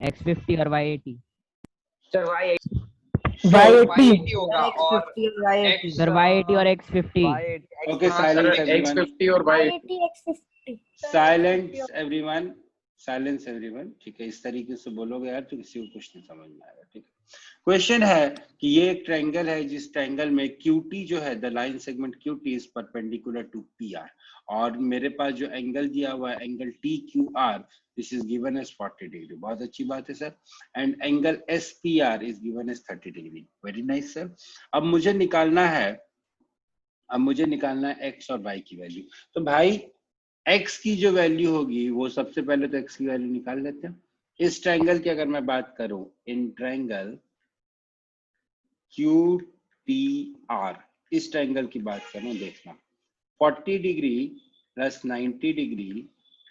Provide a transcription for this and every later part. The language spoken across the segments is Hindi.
x50 और y80। सर y80 होगा और x50 और y80 सर y80 और x50। Okay, silence everyone. x50 और y80 x50 Silence everyone. Silence everyone. ठीक है, इस तरीके से बोलोगे यार तो किसी को कुछ नहीं समझ में आएगा। ठीक है, क्वेश्चन है कि ये एक ट्रायंगल है जिस ट्रायंगल में QT जो है, the line segment QT is perpendicular to PR, और मेरे पास जो एंगल दिया हुआ है angle TQR, this is given as 40 degree. बहुत अच्छी बात है sir. And angle SPR is given as 30 degree. Very nice sir. अब मुझे निकालना है x और y की वैल्यू। तो भाई x की जो वैल्यू होगी वो सबसे पहले तो x की वैल्यू निकाल लेते हैं। इस ट्रायंगल की अगर मैं बात करूं, इन ट्रायंगल QTR, इस ट्रायंगल की बात करूं, देखना 40 degree plus 90 degree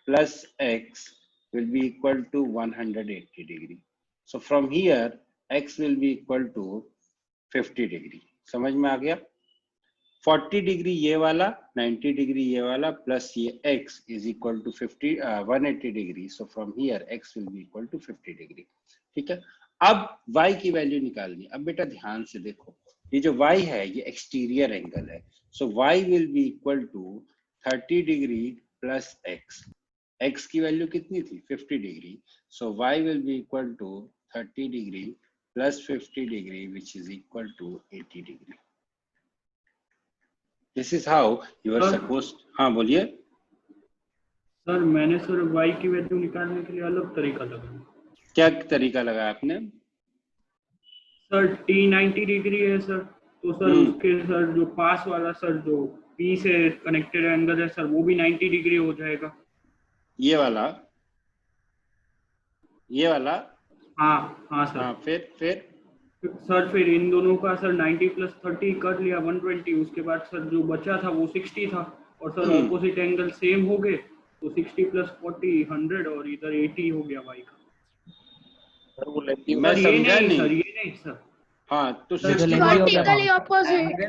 plus x will be equal to 180 degree. So from here x will be equal to 50 degree. समझ में आ गया? 40 डिग्री ये वाला, 90 डिग्री ये वाला, प्लस ये x is equal to 180 degree. So from here x will be equal to 50 degree. ठीक है, अब y की वैल्यू निकालनी। अब बेटा ध्यान से देखो, ये जो y है ये एक्सटीरियर एंगल है। So y will be equal to 30 degree plus x की वैल्यू कितनी थी? 50 degree. So y will be equal to 30 degree plus 50 degree which is equal to 80 degree. This is how you are supposed। हाँ बोलिए सर। मैंने सर y की वैल्यू निकालने के लिए अलग तरीका लगाया। क्या तरीका लगाया आपने? सर t 90 डिग्री है सर, तो सर उसके सर जो पास वाला सर जो p से कनेक्टेड एंगल है सर वो भी 90 डिग्री हो जाएगा। ये वाला हाँ सर। हाँ, फिर सर फिर इन दोनों का सर 90 प्लस 30 कर लिया 120। उसके बाद सर जो बचा था वो 60 था, और सर ऑपोजिट एंगल सेम हो गए तो 60 प्लस 40 100 और इधर 80 हो गया y का। मैं समझा नहीं। सर ये नहीं सर। हाँ तो वर्टिकली ऑपोजिट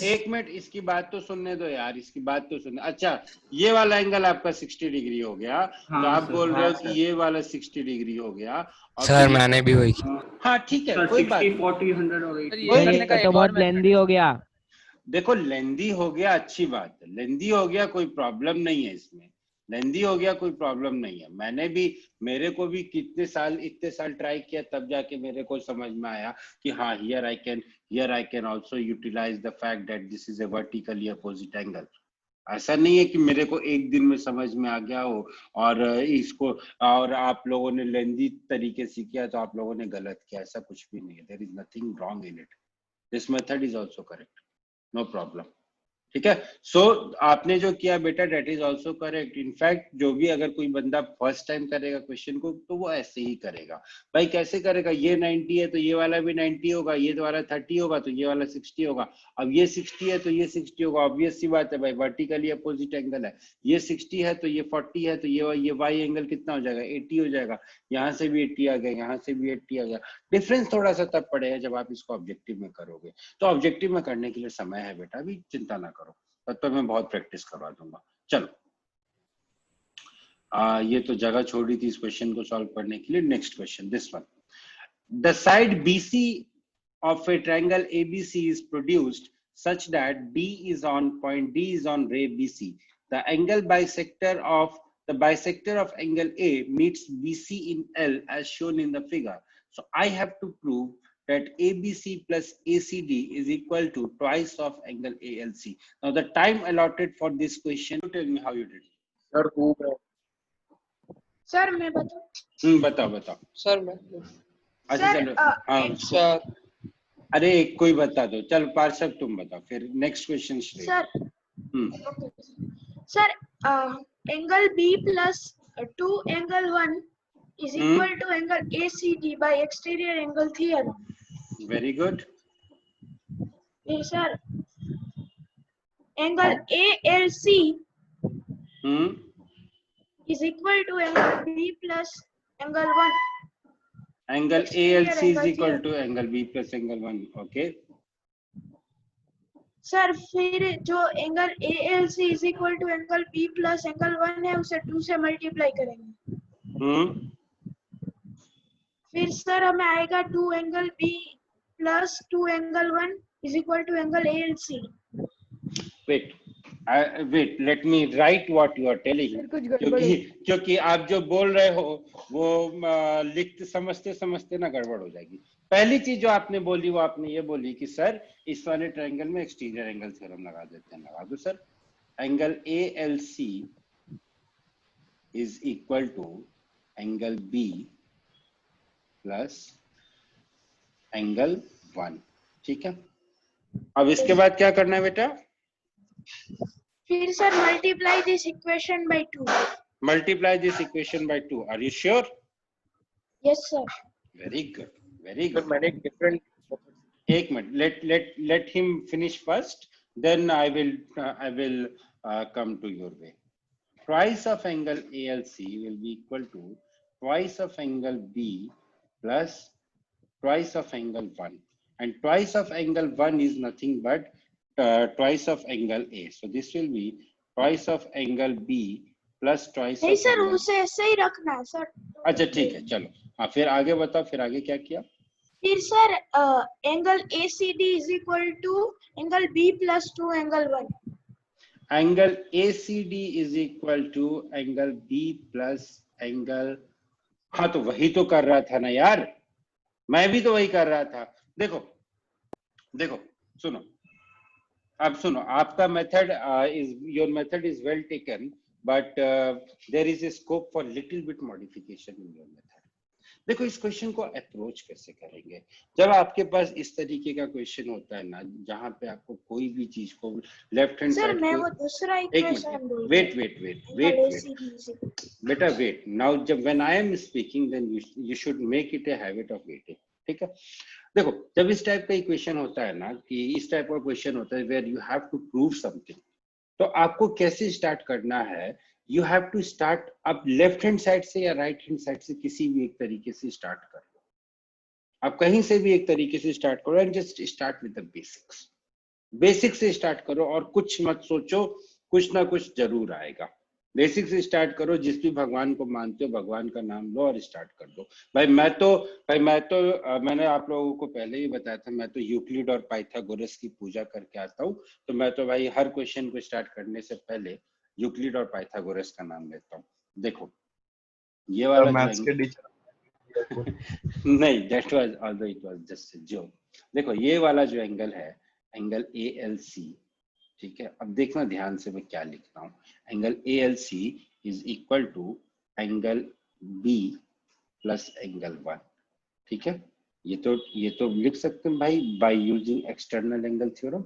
एक मिनट इसकी बात तो सुनने दो यार, इसकी बात तो सुनने। अच्छा, ये वाला एंगल आपका 60 डिग्री हो गया। हाँ, तो आप बोल रहे हो कि ये वाला 60 डिग्री हो गया। सर मैंने भी वही। हाँ ठीक है, सर, कोई 60, बात 40 100 और 80। ये तो बहुत लेंदी हो गया। देखो लेंदी हो गया, अच्छी बात है, लेंदी हो गया, कोई प्रॉब्लम नहीं है इसमें। लेंदी हो गया कोई प्रॉब्लम नहीं है। मेरे को भी इतने साल ट्राई किया तब जाके मेरे को समझ में आया कि हाँ here I can also utilise the fact that this is a vertically opposite angle. ऐसा नहीं है कि मेरे को एक दिन में समझ में आ गया हो और इसको और आप लोगों ने लेंदी तरीके से किया तो आप लोगों ने गलत किया। ऐसा कुछ भी नहीं है। There is nothing wrong in it. This method is also correct, no problem. ठीक है, सो आपने जो किया बेटा that is also correct. In fact जो भी अगर कोई बंदा फर्स्ट टाइम करेगा क्वेश्चन को तो वो ऐसे ही करेगा। भाई कैसे करेगा? ये 90 है तो ये वाला भी 90 होगा, ये वाला 30 होगा तो ये वाला 60 होगा। अब ये 60 है तो ये 60 होगा। ऑब्वियस सी बात है भाई, वर्टिकली अपोजिट एंगल है। ये 60 है तो ये 40 है तो ये वाई एंगल कितना हो जाएगा? 80 हो जाएगा। यहाँ से भी 80 आ गया, यहाँ से भी 80 आ गया। डिफरेंस थोड़ा सा तब पड़ेगा जब आप इसको ऑब्जेक्टिव में करोगे। तो ऑब्जेक्टिव में करने के लिए समय है बेटा, अभी चिंता ना करो, तब तो मैं बहुत प्रैक्टिस करवा दूंगा। चलो ये तो जगह छोड़ी थी इस क्वेश्चन को सॉल्व करने के लिए। Next question, this one. The side BC of a triangle ABC is produced such that D is on ray BC. The bisector of angle A meets BC in L as shown in the figure. So I have to prove that ABC plus ACD is equal to twice of angle ALC. Now the time allotted for this question, tell me how you did it. Sir मैं बताऊं? बताओ सर मैं अच्छा चलो हाँ सर अरे कोई बता दो। चल पार्षद तुम बताओ, फिर next question sir sir angle B plus 2 angle 1 is equal to angle ACD by exterior angle theorem. Very good. Yes sir. Angle ALC is equal to angle B plus angle 1. Angle ALC is equal to angle B plus angle 1. Okay. Sir फिर जो angle ALC is equal to angle B plus angle 1 है उसे 2 से मल्टीप्लाई करेंगे। फिर सर हमें आएगा 2 angle B plus 2 angle 1 is equal to angle A L C. Wait wait, let me write what you are telling, क्योंकि आप जो बोल रहे हो वो लिखते समझते समझते ना गड़बड़ हो जाएगी। पहली चीज जो आपने बोली वो आपने ये बोली कि सर इस वाले ट्रायंगल में एक्सटीरियर एंगल थ्योरम लगा देते हैं। लगा दो sir, angle A L C is equal to angle B plus angle 1। ठीक है, अब इसके बाद क्या करना है बेटा? फिर sir multiply this equation by 2। Multiply this equation by 2। Are you sure? Yes sir. Very good, very good. मैंने डिफरेंट, एक minute, let him finish first, then I will come to your way. Twice of angle ALC will be equal to twice of angle B plus twice of angle 1, and twice of angle 1 is nothing but twice of angle A. So this will be twice of angle B plus twice नहीं of सर angle... उसे ऐसे ही रखना है सर। अच्छा ठीक है, चलो हाँ, फिर आगे बताओ, फिर आगे क्या किया? फिर sir angle ACD is equal to angle B plus 2 angle 1। Angle ACD is equal to angle B plus angle, हाँ तो वही तो कर रहा था ना यार, मैं भी तो वही कर रहा था। देखो देखो सुनो, अब सुनो, आपका method your method is well taken, but there is a scope for little bit modification in your method. देखो इस क्वेश्चन को अप्रोच कैसे करेंगे? जब आपके पास इस तरीके का क्वेश्चन होता है ना, जहां पे आपको कोई भी चीज को लेफ्ट हैंड साइड, मैं वो दूसरा इक्वेशन बोल, वेट बेटा वेट, नाउ जब when I am speaking then you should make it a habit of waiting. ठीक है, देखो जब इस टाइप का इक्वेशन होता है ना, कि इस टाइप का क्वेश्चन होता है where you have to prove something, तो आपको कैसे स्टार्ट करना है? यू हैव टू स्टार्ट, अब लेफ्ट हैंड साइड से या राइट हैंड साइड से किसी भी एक तरीके से स्टार्ट कर लो, आप कहीं से भी एक तरीके से स्टार्ट करो, and just start with the basics. Basic से स्टार्ट करो और कुछ मत सोचो, कुछ ना कुछ जरूर आएगा। बेसिक से स्टार्ट करो, जिस भी भगवान को मानते हो भगवान का नाम लो और स्टार्ट कर दो। मैं तो मैंने आप लोगों को पहले ही बताया था, मैं तो यूक्लिड और पाइथागोरस की पूजा करके आता हूँ, तो मैं तो भाई हर क्वेश्चन को स्टार्ट करने से पहले यूक्लिड और पाइथागोरस का नाम लेता हूँ। देखो ये वाला मैथ्स के टीचर नहीं, that was although it was just a joke. देखो ये वाला जो एंगल है, एंगल ALC, ठीक है, अब देखना ध्यान से मैं क्या लिखता हूँ। Angle ALC is equal to angle B plus angle 1। ठीक है, ये तो लिख सकते हैं भाई by using external angle theorem.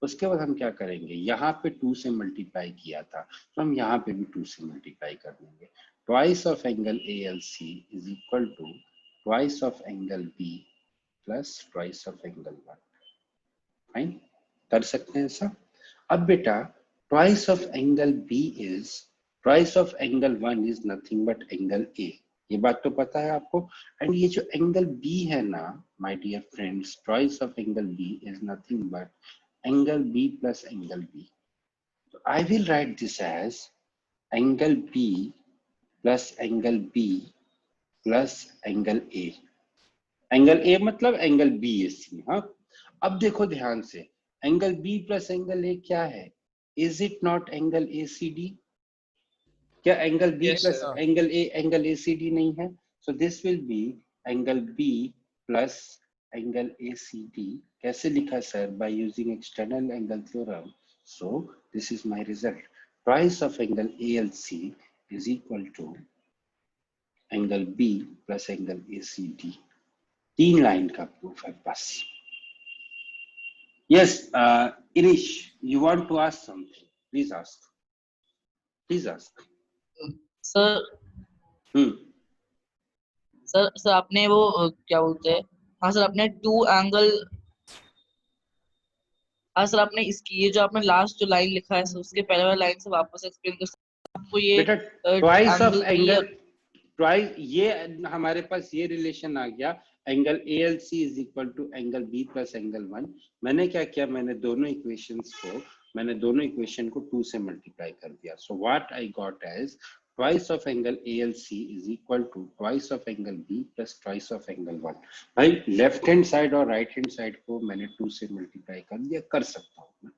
उसके बाद हम क्या करेंगे, यहाँ पे 2 से मल्टीप्लाई किया था, तो हम यहाँ पे भी 2 से मल्टीप्लाई कर देंगे। Twice of angle ALC is equal to twice of angle B plus twice of angle 1। Fine, कर सकते हैं ऐसा। अब बेटा twice of angle B is twice of angle 1 is nothing but angle A, ये बात तो पता है आपको। एंड ये जो एंगल B है ना my dear friends, twice of angle B is nothing but angle B plus angle B। तो I will write this as angle B plus angle B plus angle A। Angle A मतलब एंगल BAC। हाँ, अब देखो ध्यान से, angle B plus angle A क्या है? Is it not angle ACD? क्या angle B plus angle A angle ACD नहीं है? So this will be angle B plus angle ACD। कैसे लिखा sir? By using external angle theorem. So this is my result, twice of angle ALC is equal to angle B plus angle ACD। 3 line का प्रूफ है बस। Yes, Irish, you want to ask something? Please ask. Please ask. Sir sir आपने वो क्या बोलते हैं, हाँ सर आपने 2 एंगल, हाँ सर आपने इसकी ये जो आपने लास्ट जो लाइन लिखा है उसके पहले वाली लाइन से वापस एक्सप्लेन कर सकते हैं आपको? ये बेटा ट्वाइस ऑफ एंगल, ट्वाइस, ये हमारे पास ये रिलेशन आ गया, angle ALC is equal to angle B plus angle 1। मैंने क्या किया, मैंने दोनों इक्वेशन को 2 से मल्टीप्लाई कर दिया। So what I got as twice of angle ALC is equal to twice of angle B plus twice of angle 1. भाई लेफ्ट हैंड साइड और राइट हैंड साइड को मैंने 2 से मल्टीप्लाई कर दिया, कर सकता हूँ,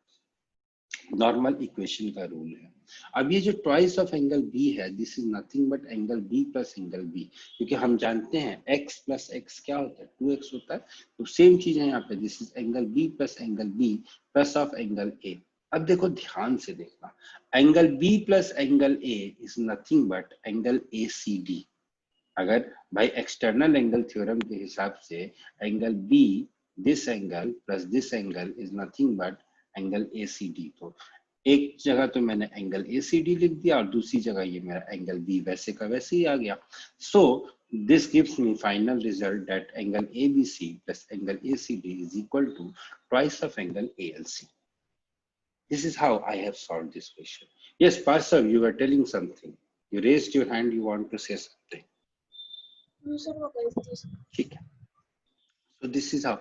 नॉर्मल इक्वेशन का रूल है। अब ये जो ट्वाइस ऑफ एंगल बी है, this is nothing but angle B plus angle B, क्योंकि हम जानते हैं x प्लस एक्स क्या होता है, 2x होता है, तो सेम चीज है यहाँ पे, this is angle B plus angle B plus of angle A. अब देखो ध्यान से देखना, angle B plus angle A is nothing but angle A C D. अगर भाई एक्सटर्नल एंगल थ्योरम के हिसाब से angle B, this angle plus this angle is nothing but angle A C D. तो एक जगह तो मैंने एंगल ए सी डी लिख दिया और दूसरी जगह ये मेरा एंगल बी वैसे का वैसे ही आ गया। So this gives me final result that angle A B C plus angle A C D is equal to twice of angle A L C. This is how I have solved this question. Yes, Parsav, you were telling something. You raised your hand, you want to say something. No, sir, वो गलती से। ठीक है. So this is how.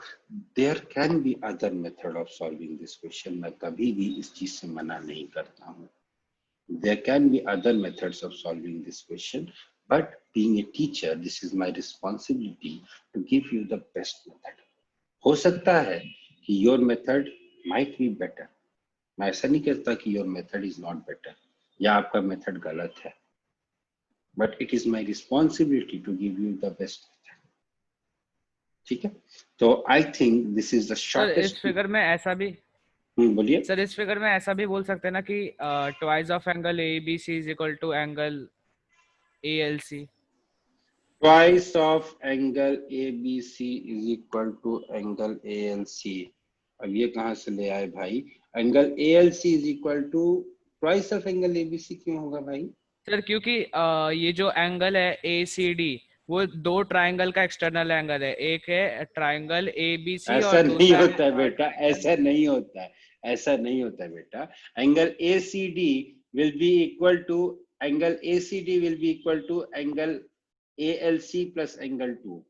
There can be other method of solving this question. मैं कभी भी इस चीज से मना नहीं करता हूँ. There can be other methods of solving this question, but being a teacher, this is my responsibility to give you the best method. हो सकता है कि your method might be better. मैं ऐसा नहीं कहता कि your method is not better या आपका मेथड गलत है, but it is my responsibility to give you the best method. ठीक है, तो I think this is the shortest. Sir इस फिगर में ऐसा भी, बोलिए सर इस फिगर में ऐसा भी बोल सकते हैं ना कि twice of angle A B C is equal to angle A L C. twice of angle ABC is equal to angle ALC. अब ये कहाँ से ले आए भाई? Angle ALC is equal to twice of angle ABC क्यों होगा भाई? सर क्योंकि ये जो एंगल है ACD वो दो ट्रायंगल का एक्सटर्नल एंगल है, एक है ट्रायंगल ABC ऐसा और नहीं दूसरा होता है बेटा, ऐसा नहीं होता है, ऐसा नहीं होता है बेटा। Angle ACD will be equal to angle ACD will be equal to angle ALC plus angle 2.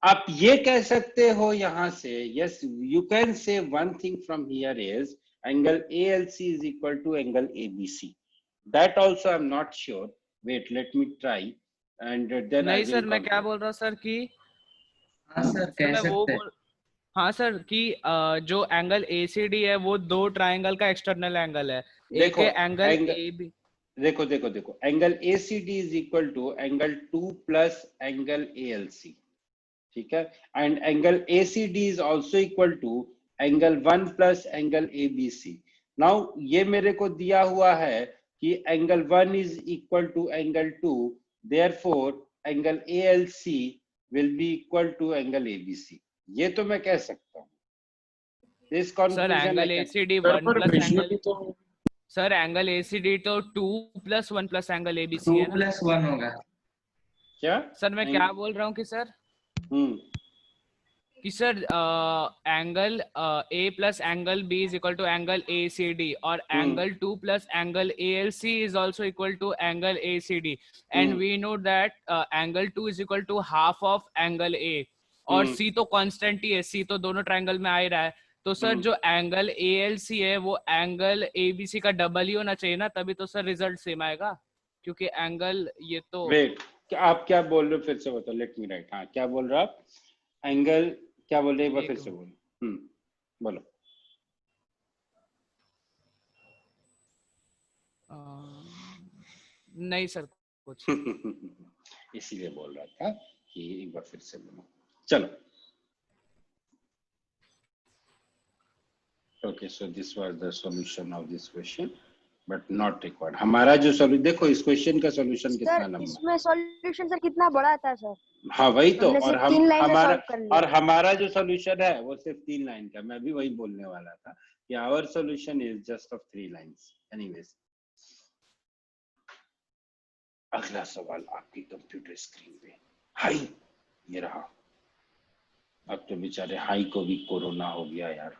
आप ये कह सकते हो यहाँ से, yes, you can say one thing from here is angle ALC is equal to angle ABC. That also I'm not sure. Wait, let me try and then नहीं I will सर मैं क्या confirm. बोल रहा हूँ सर कि हाँ सर सर कह मैं वो सकते हैं। बोल, हाँ सर कि जो एंगल ACD है वो दो ट्रायंगल का एक्सटर्नल एंगल है, एक देखो, है एंगल angle- AB। देखो देखो देखो, angle ACD is equal to angle 2 plus angle ALC, ठीक है, and angle ACD is also equal to angle 1 plus angle ABC. Now ये मेरे को दिया हुआ है कि angle 1 is equal to angle 2, therefore angle ALC will be equal to angle ABC. ये तो मैं कह सकता हूँ। This sir conclusion I angle can- ACD sir 1 पर प्लस विष्णु एंगल, की तो सर एंगल ACD तो 2 प्लस 1 प्लस एंगल ABC 2 है ना + 1 होगा। क्या? सर। मैं क्या बोल रहा हूँ कि सर कि sir angle A plus angle B is equal to angle ACD और angle 2 plus angle ALC is also equal to angle ACD and we know that angle 2 is equal to half of angle A और C तो कांस्टेंट ही है, C तो दोनों ट्रायंगल में आ ही रहा है, तो सर जो एंगल ALC है वो एंगल ABC का डबल ही होना चाहिए ना, तभी तो सर रिजल्ट सेम आएगा, क्योंकि एंगल ये तो वेट, आप क्या बोल रहे हो फिर से बताओ, लेट मी राइट। हाँ क्या बोल रहे हो आप? एंगल क्या बोल रहे हैं, एक बार फिर से बोलो। बोलो। नहीं सर कुछ इसीलिए बोल रहा था कि एक बार फिर से बोलो। चलो, okay, so this was the solution of this question but not required. हमारा जो सॉल्यूशन, देखो इस क्वेश्चन का सॉल्यूशन कितना सर लंबा, इसमें सॉल्यूशन सर कितना बड़ा था सर। हाँ वही तो, हमने और सिर्फ हम 3 लाइन में हमारा सॉल्व कर लिया। और हमारा जो सॉल्यूशन है वो सिर्फ 3 लाइन का। मैं भी वही बोलने वाला था कि our solution is just of 3 lines. Anyways, अगला सवाल आपकी कंप्यूटर स्क्रीन पे। हाई, ये रहा। अब तो बेचारे हाई को भी कोरोना हो गया यार।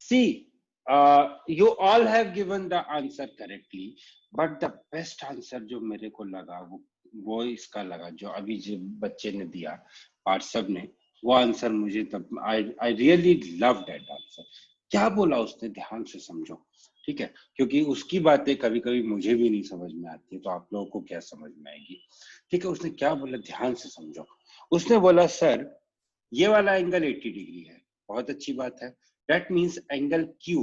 See, you all have given the answer correctly, but the best answer जो मेरे को लगा वो इसका लगा, जो अभी जो बच्चे ने दिया, पार्सव ने, वो आंसर मुझे तब I really love that answer। क्या बोला उसने, ध्यान से समझो। ठीक है, क्योंकि उसकी बातें कभी कभी मुझे भी नहीं समझ में आती, तो आप लोगों को क्या समझ में आएगी। ठीक है, उसने क्या बोला ध्यान से समझो। उसने बोला सर ये वाला एंगल 80 डिग्री है, बहुत अच्छी बात है। That means angle Q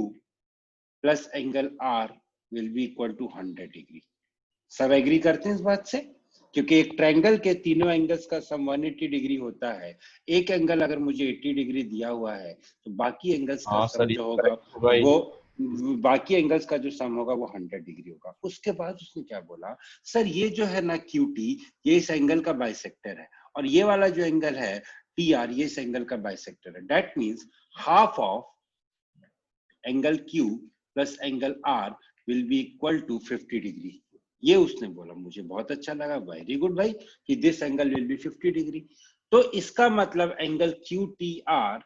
plus angle R will be equal to 100 degree. सब एग्री करते हैं इस बात से? क्योंकि एक ट्रायंगल के तीनों एंगल्स का सम 180 डिग्री होता है। एक एंगल अगर मुझे 80 डिग्री दिया हुआ है तो बाकी एंगल्स का सम जो होगा वो बाकी एंगल्स का जो सम होगा वो 100 डिग्री होगा। उसके बाद उसने क्या बोला, सर ये जो है ना QT ये इस एंगल का बाइसेक्टर है, और ये वाला जो एंगल है TR ये इस एंगल का बाइसेक्टर है। That means half of angle Q plus angle R will be equal to 50 degree. ये उसने बोला, मुझे बहुत अच्छा लगा, वेरी गुड भाई, कि this angle will be 50 degree. तो इसका मतलब angle QTR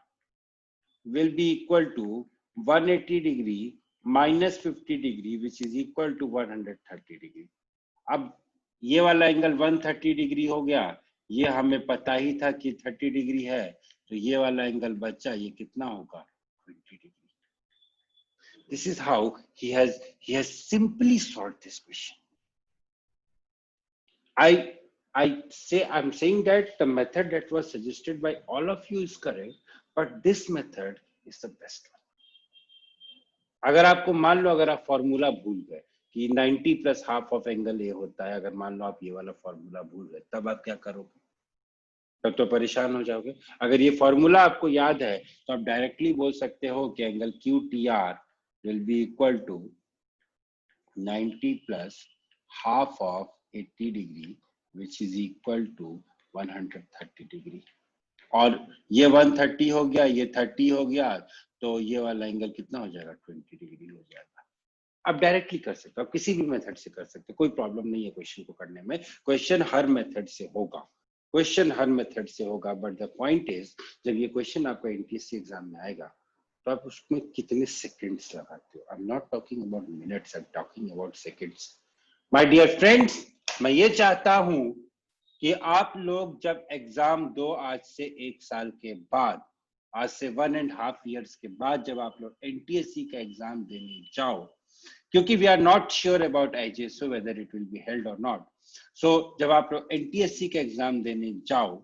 will be equal to 180 degree minus 50 degree which is equal to 130 degree. अब ये वाला एंगल 130 डिग्री हो गया, ये हमें पता ही था कि 30 डिग्री है, तो ये वाला एंगल बचा, ये कितना होगा 20 degree. This is how he has simply solved this question. I'm saying that the method that was suggested by all of you is correct, but this method is the best one. अगर आपको मान लो अगर आप फॉर्मूला भूल गए कि 90 प्लस हाफ ऑफ एंगल ए होता है, अगर मान लो आप ये वाला फॉर्मूला भूल गए, तब आप क्या करोगे? तब तो परेशान हो जाओगे। अगर ये फॉर्मूला आपको याद है तो आप डायरेक्टली बोल सकते हो कि angle QTR will be equal to 90 plus half of 80 degree which is equal to 130 degree। और ये 130 हो गया, ये 30 हो गया, तो ये वाला एंगल कितना हो जाएगा 20 डिग्री हो जाएगा। आप डायरेक्टली कर सकते हो, आप किसी भी मेथड से कर सकते हो, कोई प्रॉब्लम नहीं है क्वेश्चन को करने में। क्वेश्चन हर मेथड से होगा, क्वेश्चन हर मेथड से होगा, बट द पॉइंट इज जब ये क्वेश्चन आपका NTSC एग्जाम में आएगा तो आप उसमें कितने सेकंड्स लगाते हो। I am not talking about minutes, I am talking about seconds. My dear friends, मैं ये चाहता हूं कि आप लोग जब एग्जाम दो आज से 1 साल के बाद, आज से 1.5 years के बाद जब आप लोग NTSC का एग्जाम देने जाओ, क्योंकि we are not sure about IJSO whether it will be held और नॉट, सो जब आप लोग NTSC का एग्जाम देने जाओ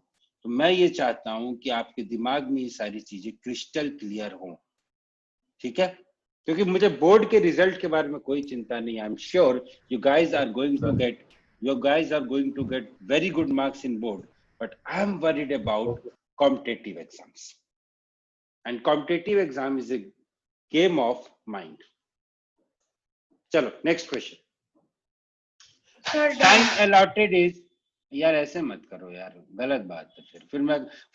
तो मैं ये चाहता हूं कि आपके दिमाग में ये सारी चीजें क्रिस्टल क्लियर हों, ठीक है? क्योंकि मुझे बोर्ड के रिजल्ट के बारे में कोई चिंता नहीं। I am sure you guys are going to get very good marks in board, but I am worried about competitive exams, and competitive exam is a game of mind. चलो next question. Time allotted is, यार ऐसे मत करो यार, गलत बात है। फिर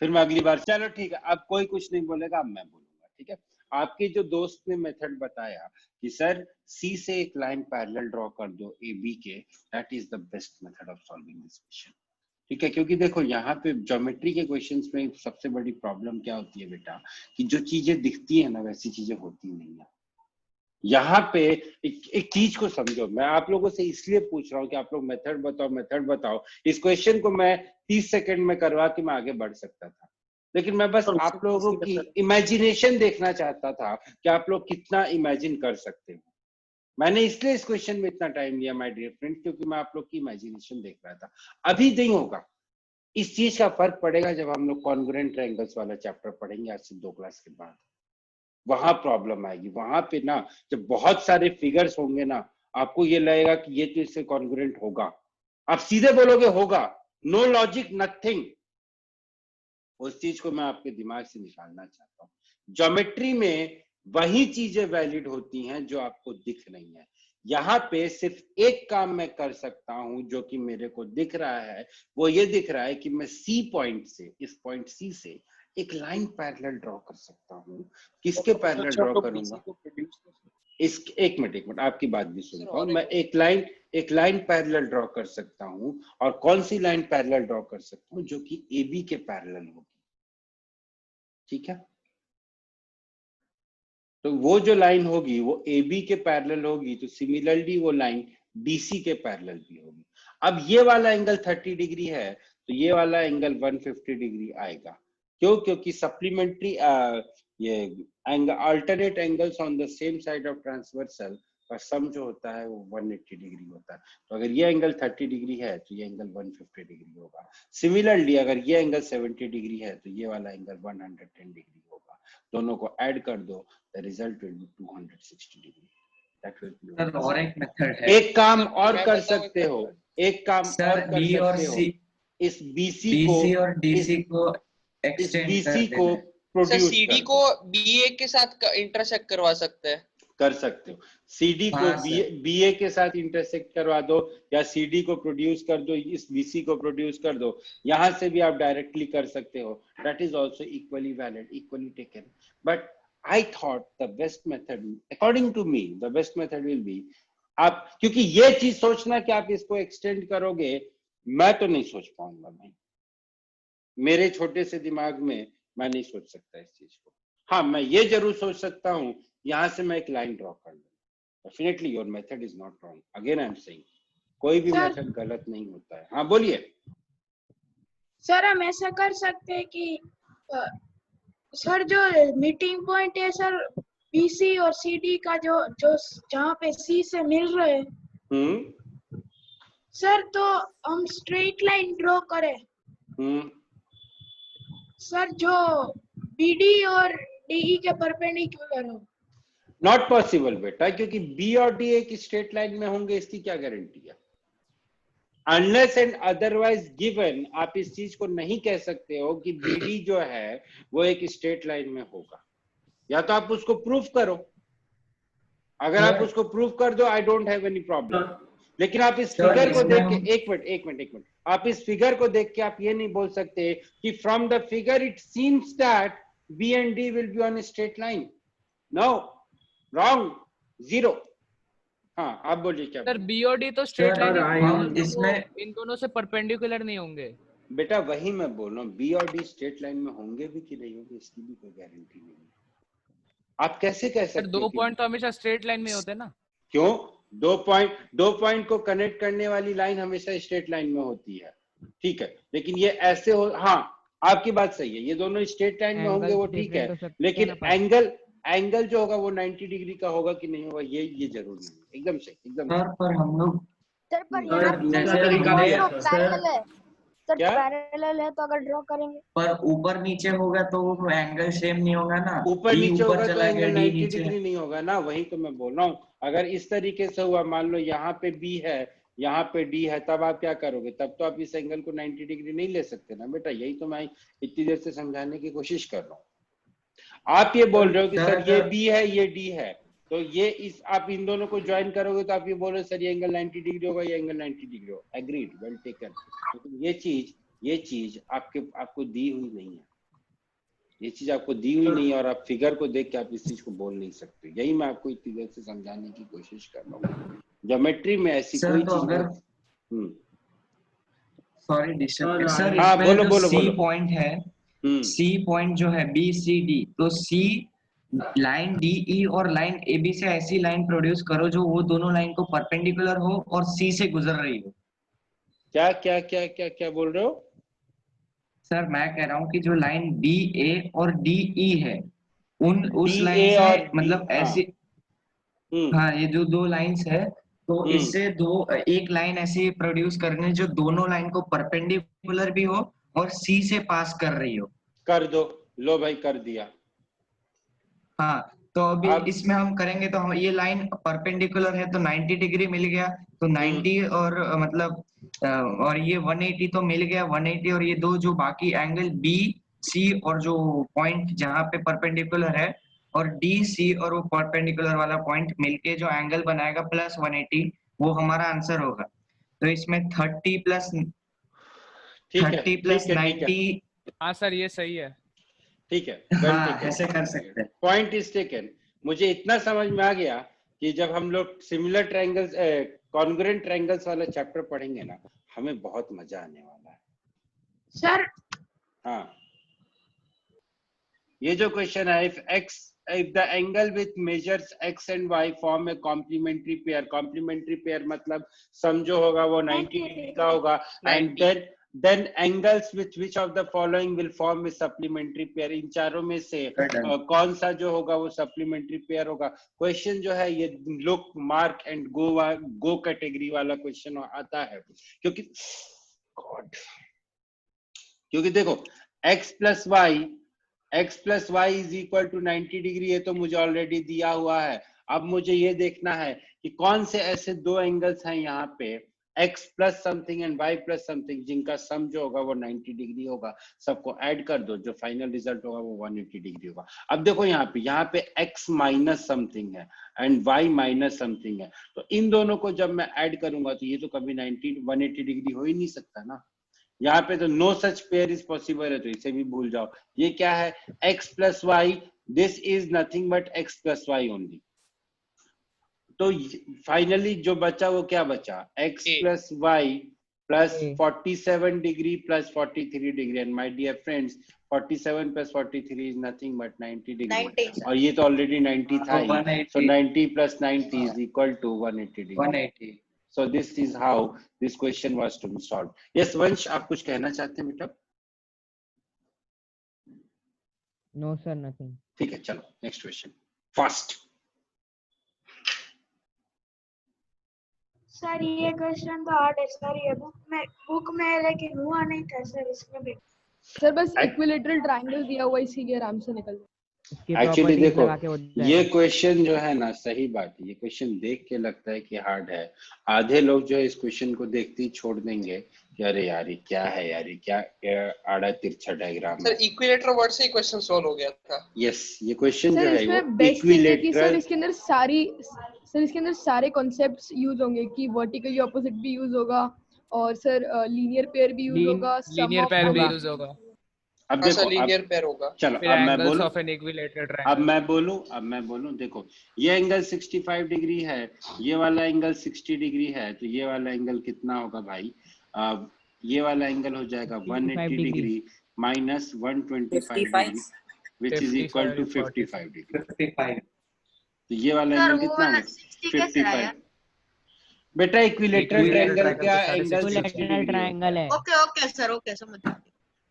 मैं अगली बार, चलो ठीक है, अब कोई कुछ नहीं बोलेगा, अब मैं बोलूंगा, ठीक है? आपके जो दोस्त ने मेथड बताया कि सर C से एक लाइन पैरेलल ड्रॉ कर दो AB के, that is the best method of solving this question, ठीक है? क्योंकि देखो यहाँ पे ज्योमेट्री के क्वेश्चंस में सबसे बड़ी प्रॉब्लम क्या होती है बेटा, कि जो चीजें दिखती है ना वैसी चीजें होती नहीं है। यहाँ पे एक चीज को समझो, मैं आप लोगों से इसलिए पूछ रहा हूँ कि आप लोग मेथड बताओ। इस क्वेश्चन को मैं 30 सेकंड में करवा के मैं आगे बढ़ सकता था, लेकिन मैं बस आप लोगों की इमेजिनेशन देखना चाहता था कि आप लोग कितना इमेजिन कर सकते हो। मैंने इसलिए इस क्वेश्चन में इतना टाइम लिया माय डियर फ्रेंड्स, क्योंकि मैं आप लोग की इमेजिनेशन देख रहा था। अभी नहीं होगा, इस चीज का फर्क पड़ेगा जब हम लोग कॉन्ग्रुएंट ट्रायंगल्स वाला चैप्टर पढ़ेंगे आज से 2 क्लास के बाद। वहां प्रॉब्लम आएगी, वहां पे ना जब बहुत सारे फिगर्स होंगे ना, आपको ये लगेगा कि ये तो इससे कॉन्ग्रुएंट होगा, आप सीधे बोलोगे होगा, नो लॉजिक नथिंग। उस चीज को मैं आपके दिमाग से निकालना चाहता हूँ। ज्योमेट्री में वही चीजें वैलिड होती हैं जो आपको दिख रही हैं। यहाँ पे सिर्फ एक काम मैं कर सकता हूं जो कि मेरे को दिख रहा है, वो ये दिख रहा है कि मैं C पॉइंट से, इस पॉइंट C से एक लाइन पैरेलल ड्रॉ कर सकता हूं। किसके पैरेलल ड्रॉ करूंगा? इस एक मिनट आपकी बात भी सुनता हूं। मैं एक लाइन पैरेलल ड्रॉ कर सकता हूं, और कौन सी लाइन पैरेलल ड्रॉ कर सकता हूं? जो कि AB के पैरेलल होगी, ठीक है? तो वो जो लाइन होगी वो AB के पैरेलल होगी, तो सिमिलरली वो लाइन BC के पैरेलल भी होगी। अब ये वाला एंगल 30 डिग्री है, तो ये वाला एंगल 150 डिग्री आएगा। क्यों? क्योंकि सप्लीमेंट्री ये alternate angles on the same side of transversal और सम जो होता है वो 180 डिग्री होता है। तो अगर ये एंगल 30 डिग्री है तो ये एंगल 150 डिग्री होगा। सिमिलरली अगर ये एंगल 70 डिग्री है तो ये वाला एंगल 110 डिग्री होगा। दोनों को ऐड कर दो, the result will be 260 degree. That will be. Sir और एक मेथड है, एक काम और कर सकते हो, एक काम और सर कर बी और सकते हो, सी, इस बीसी को और डीसी को इस एक्सटेंड बीसी कर को देना। सर प्रोड्यूस सीडी को बीए के साथ इंटरसेक्ट करवा सकते हैं। कर सकते हो। सीडी को हाँ, सर। बीए के साथ इंटरसेक्ट करवा दो, या सीडी को प्रोड्यूस कर दो, इस बीसी को प्रोड्यूस कर दो। यहां से भी आप डायरेक्टली कर सकते हो। That is also equally valid, equally taken. But I thought the best method, according to me the best method will be, आप क्योंकि ये चीज सोचना कि आप इसको एक्सटेंड करोगे, मैं तो नहीं सोच पाऊंगा भाई, मेरे छोटे से दिमाग में मैं नहीं सोच सकता इस चीज को। हाँ, मैं ये जरूर सोच सकता हूँ, यहां से मैं एक लाइन ड्रॉ कर लूं। Definitely your method is not wrong. Again I am saying, कोई भी सर- मेथड गलत नहीं होता है। हाँ बोलिए। सर हम ऐसा कर सकते हैं कि सर जो मीटिंग पॉइंट है सर बीसी और सीडी का, जो जो जहाँ पे सी से मिल रहे हैं सर, तो हम स्ट्रेट लाइन ड्रॉ करें सर जो बीडी और डीई के परपेंडिकुलर हो। नॉट पॉसिबल बेटा, क्योंकि बी और डी एक स्ट्रेट लाइन में होंगे, इसकी क्या गारंटी है? अनलेस एंड अदरवाइज गिवन, आप इस चीज को नहीं कह सकते हो कि बीडी जो है वो एक स्ट्रेट लाइन में होगा। या तो आप उसको प्रूव करो, अगर आप उसको प्रूव कर दो, I don't have any problem. लेकिन आप इस फिगर को देख के, एक मिनट, आप इस फिगर को देख के आप ये नहीं बोल सकते कि from the figure it seems that B and D will be on straight line. No, wrong, zero. हाँ, आप बोलिए क्या? सर बी और डी तो स्ट्रेट सर, लाइन इसमें इन दोनों से परपेंडिकुलर नहीं होंगे। बेटा वही मैं बोल रहा हूँ, बी और डी स्ट्रेट लाइन में होंगे भी कि नहीं होंगे, इसकी भी कोई गारंटी नहीं है। आप कैसे कह सकते सर हो? दो पॉइंट तो हमेशा स्ट्रेट लाइन में होते हैं ना। क्यों? दो पॉइंट को कनेक्ट करने वाली लाइन हमेशा स्ट्रेट लाइन में होती है, ठीक है। लेकिन ये ऐसे हो, हाँ आपकी बात सही है, ये दोनों स्ट्रेट लाइन में होंगे वो ठीक है, लेकिन एंगल जो होगा वो 90 डिग्री का होगा कि नहीं होगा, ये जरूरी है। एकदम सही, एकदम सर पर हम लोग सर पर सर, यहाँ दूसरा तरीका भी है, सर। पैरेलल है सर, क्या? पैरेलल है तो अगर ड्रॉ करेंगे पर ऊपर नीचे होगा तो वो एंगल सेम नहीं होगा ना। ऊपर D नीचे होगा तो चला गया, एंगल D 90 नीचे। डिग्री नहीं होगा ना, वही तो मैं बोल रहा हूँ। अगर इस तरीके से हुआ, मान लो यहाँ पे बी है, यहाँ पे डी है, तब आप क्या करोगे? तब तो आप इस एंगल को 90 डिग्री नहीं ले सकते ना बेटा। यही तो मैं इतनी देर से समझाने की कोशिश कर रहा हूँ। आप ये बोल रहे हो कि सर ये बी है, ये डी है, तो ये इस आप इन दोनों को ज्वाइन करोगे तो आप ये बोल रहे हो सर ये एंगल 90 डिग्री होगा, ये एंगल 90 डिग्री होगा। Agreed, well taken. लेकिन ये चीज आपको दी हुई नहीं है, ये चीज आपको दी हुई नहीं है, और आप फिगर को देख के आप इस चीज को बोल नहीं सकते। यही मैं आपको इतनी देर से समझाने की कोशिश कर रहा हूँ। ज्योमेट्री में ऐसी कोई तो चीज अगर सॉरी डिस्टर्ब सर, हाँ, इसमें बोलो, जो सी बोलो। पॉइंट है, सी पॉइंट जो है बी सी डी, तो सी लाइन डी ई और लाइन ए बी से ऐसी लाइन प्रोड्यूस करो जो वो दोनों लाइन को परपेंडिकुलर हो और सी से गुजर रही हो। क्या बोल रहे हो? सर मैं कह रहा हूँ कि जो लाइन डी ए और डी ई है, उस DA लाइन और से मतलब हाँ। ऐसी, हाँ ये जो दो लाइंस है, तो इससे एक लाइन ऐसी प्रोड्यूस करनी जो दोनों लाइन को परपेंडिकुलर भी हो और सी से पास कर रही हो। कर दो, लो भाई कर दिया। हाँ, तो अभी इसमें हम करेंगे तो हम ये लाइन परपेंडिकुलर है तो 90 डिग्री मिल गया, तो 90 और मतलब और ये 180 तो मिल गया 180, और ये दो जो बाकी एंगल बी सी और जो पॉइंट जहाँ पे परपेंडिकुलर है, और डी सी और वो परपेंडिकुलर वाला पॉइंट मिलके जो एंगल बनाएगा प्लस 180, वो हमारा आंसर होगा। तो इसमें 30 प्लस 90। हाँ सर ये सही है, ठीक है। हाँ, ऐसे कर सकते हैं। Point is taken. मुझे इतना समझ में आ गया कि जब हम लोग सिमिलर ट्रायंगल्स, कॉन्ग्रुएंट ट्रायंगल्स वाला चैप्टर पढ़ेंगे ना, हमें बहुत मजा आने वाला है सर। हाँ, ये जो क्वेश्चन है, if the angle with measures x and y form a complementary pair मतलब सम जो होगा वो 90 डिग्री का होगा, then angles with which of the following will form a supplementary pair, इन चारों में से कौन सा जो होगा वो सप्लीमेंट्री पेयर होगा। क्वेश्चन जो है ये look mark and go category वाला क्वेश्चन आता है, क्योंकि देखो x plus y is equal to 90 degree, ये तो मुझे ऑलरेडी दिया हुआ है। अब मुझे ये देखना है कि कौन से ऐसे दो एंगल्स हैं यहाँ पे x plus something and y plus something जिनका सम जो होगा वो 90 डिग्री होगा। सबको ऐड कर दो, जो फाइनल रिजल्ट होगा वो 180 डिग्री होगा। अब देखो यहाँ पे x माइनस समथिंग है एंड y माइनस समथिंग है, तो इन दोनों को जब मैं ऐड करूंगा तो ये तो कभी 180 डिग्री हो ही नहीं सकता ना। यहाँ पे तो no such pair is possible है, तो इसे भी भूल जाओ। ये क्या है x plus y, this is nothing but x plus y only. तो फाइनली जो बचा वो क्या बचा, x plus y plus 47 degree plus 43 degree. And my dear friends 47 plus 43 is nothing but 90 degree, और ये तो ऑलरेडी 90 था ही, so 90 plus 90 is equal to 180 degree. 180। So this is how this question was to be solved. Yes, वंश आप कुछ कहना चाहते हैं बेटा? No sir, nothing. ठीक है, चलो नेक्स्ट क्वेश्चन फास्ट। सर ये क्वेश्चन तो हार्ड है सर, ये बुक में लेकिन हुआ नहीं था सर, इसमें भी सर बस इक्विलेटरल ट्रायंगल दिया हुआ इसीलिए आराम से निकल गया। एक्चुअली देखो ये क्वेश्चन जो है ना, सही बात है, ये क्वेश्चन देख के लगता है कि हार्ड है। आधे लोग जो है इस क्वेश्चन को देखते ही छोड़ देंगे कि अरे यार ये क्या है यार, ये क्या आड़ा तिरछा डायग्राम। सर इक्विलेटरल वर्ड से ही क्वेश्चन सॉल्व हो गया था। यस, ये क्वेश्चन जो है वो इक्विलेटरल, सर इसके अंदर सारे कॉन्सेप्ट्स यूज होंगे कि वर्टिकली ऑपोजिट भी यूज होगा और सर लीनियर पेयर भी यूज होगा, लीनियर पेयर भी यूज होगा। अब देखो लीनियर पेयर होगा। चलो अब मैं बोलूं, देखो ये एंगल 65 डिग्री है, ये वाला एंगल 60 डिग्री है, तो ये वाला एंगल कितना होगा भाई? ये वाला एंगल हो जाएगा 180 degree minus 125 degree which is equal to 55 degree. तो ये वाला एंगल कितना है? 55। बेटा इक्विलेटरल ट्रायंगल क्या एंगल ट्रायंगल है। ओके सर, ओके समझ गया।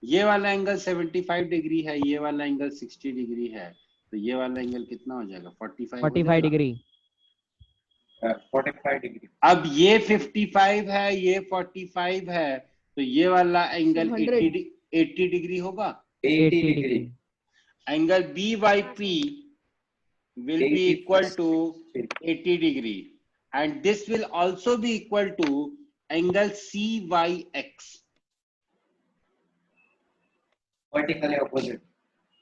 ये वाला एंगल 75 डिग्री है, ये वाला एंगल 60 डिग्री है, तो ये वाला एंगल कितना हो जाएगा? 45 डिग्री। 45 डिग्री। अब ये 55 है, ये 45 है, तो ये वाला एंगल 80 डिग्री होगा। 80 degree. Angle BYP will be equal to 80 degree and this will also be equal to angle CYX. Vertically opposite.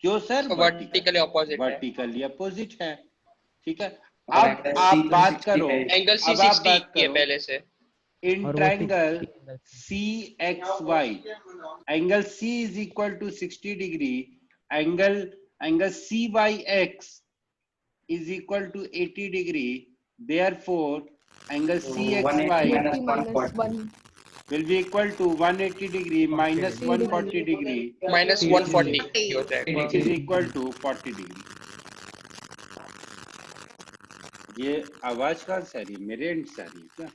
क्यों sir? Vertically opposite, vertically opposite है। ठीक है, अब आप बात करो, एंगल C60 के पहले से in triangle CXY, angle C is equal to 60 degree, angle CYX is equal to 80 degree, therefore angle CXY will be equal to 180 degree minus 140 degree minus 140 हो जाएगा, which is equal to 40 degree। ये आवाज कहाँ से आ रही है? मेरे एंड से आ रही है क्या?